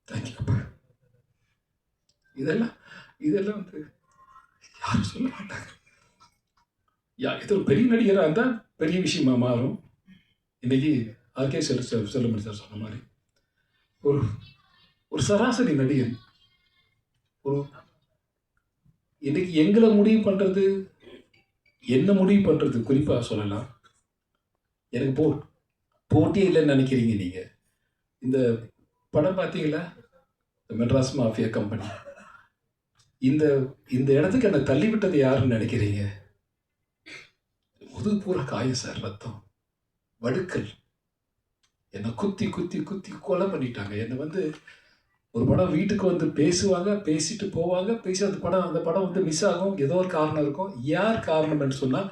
தேங்க்யூப்பா. இதெல்லாம் இதெல்லாம் வந்து யாரும் சொல்ல மாட்டாங்க. இது ஒரு பெரிய நடிகராக இருந்தால் பெரிய விஷயமா மாறும். இன்னைக்கு ஆர்கே செல்லுமணி சார் சொன்ன மாதிரி ஒரு ஒரு சராசரி நடிகன் ஒரு இன்னைக்கு எங்களை முடிவு பண்ணுறது, என்ன முடிவு பண்ணுறது குறிப்பாக சொல்லலாம். எனக்கு போட்டியே இல்லைன்னு நினைக்கிறீங்க நீங்கள். இந்த படம் பார்த்தீங்களா, மெட்ராஸ் மாஃபியா கம்பெனி, இந்த இந்த இடத்துக்கு என்னை தள்ளிவிட்டது யாருன்னு நினைக்கிறீங்க? முதுகு பூரா காயம் சார், ரத்தம், வடுக்கல், என்னை குத்தி குத்தி குத்தி கொலை பண்ணிட்டாங்க. என்னை வந்து ஒரு படம் வீட்டுக்கு வந்து பேசுவாங்க, பேசிட்டு போவாங்க, பேசி அந்த படம் வந்து மிஸ் ஆகும். ஏதோ ஒரு காரணம் இருக்கும். யார் காரணம்னு சொன்னால்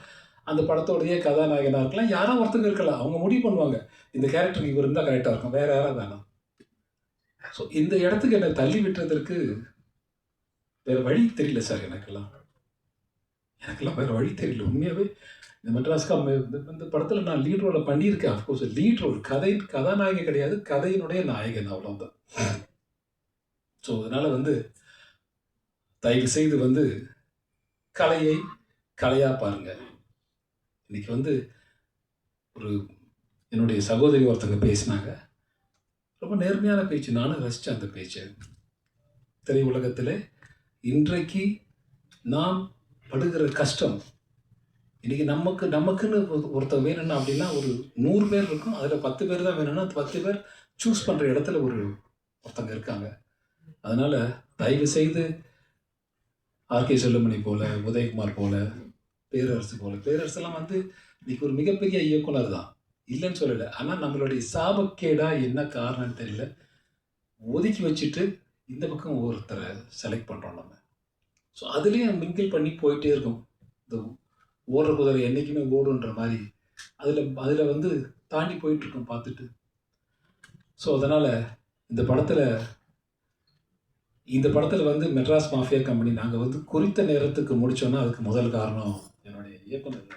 அந்த படத்தோடைய கதாநாயகனாக இருக்கலாம், யாரோ ஒருத்தங்க இருக்கலாம். அவங்க முடிவு பண்ணுவாங்க, இந்த கேரக்டர் இவர் இருந்தால் கரெக்டாக இருக்கும், வேற யாராவது வேணாம். ஸோ இந்த இடத்துக்கு என்னை தள்ளி விட்டுறதற்கு வேறு வழி தெரியல சார். எனக்கெல்லாம் வேறு வழி தெரியல. உண்மையாகவே இந்த மெட்ராஸ்கா இந்த படத்தில் நான் லீட் ரோலை பண்ணியிருக்கேன். அஃப்கோர்ஸ் லீட் ரோல், கதாநாயகன் கிடையாது, கதையினுடைய நாயகன், அவ்வளோதான். ஸோ அதனால் வந்து தயவு செய்து வந்து கலையை கலையாக பாருங்கள். இன்னைக்கு வந்து ஒரு என்னுடைய சகோதரி ஒருத்தங்க பேசினாங்க, ரொம்ப நேர்மையான பேச்சு, நானும் ரசித்தேன் அந்த பேச்சை. திரையுலகத்தில் இன்றைக்கு நாம் படுகிற கஷ்டம், இன்றைக்கி நமக்குன்னு ஒருத்தர் வேணும்னா அப்படின்னா ஒரு 100 பேர் இருக்கும், அதில் 10 பேர் தான் வேணும்னா 10 பேர் சூஸ் பண்ணுற இடத்துல ஒருத்தங்க இருக்காங்க. அதனால் தயவு செய்து ஆர்கே செல்லுமணி போல, உதயகுமார் போல, பேரரசுலாம் வந்து இன்னைக்கு ஒரு மிகப்பெரிய இயக்குனர் தான், இல்லைன்னு சொல்லலை. ஆனால் நம்மளுடைய சாபக்கேடா என்ன காரணம்னு தெரியல, ஒதுக்கி வச்சுட்டு இந்த பக்கம் ஒருத்தரை செலக்ட் பண்ணுறோம் நம்ம. ஸோ அதுலேயும் மிங்கிள் பண்ணி போயிட்டே இருக்கும். இந்த ஓடுற குதிரை என்றைக்குமே ஓடுன்ற மாதிரி அதில் வந்து தாண்டி போயிட்டுருக்கோம் பார்த்துட்டு. ஸோ அதனால் இந்த படத்தில் வந்து மெட்ராஸ் மாஃபியா கம்பெனி நாங்கள் வந்து குறித்த நேரத்துக்கு முடித்தோன்னா அதுக்கு முதல் காரணம் என்னுடைய இயக்குனர்.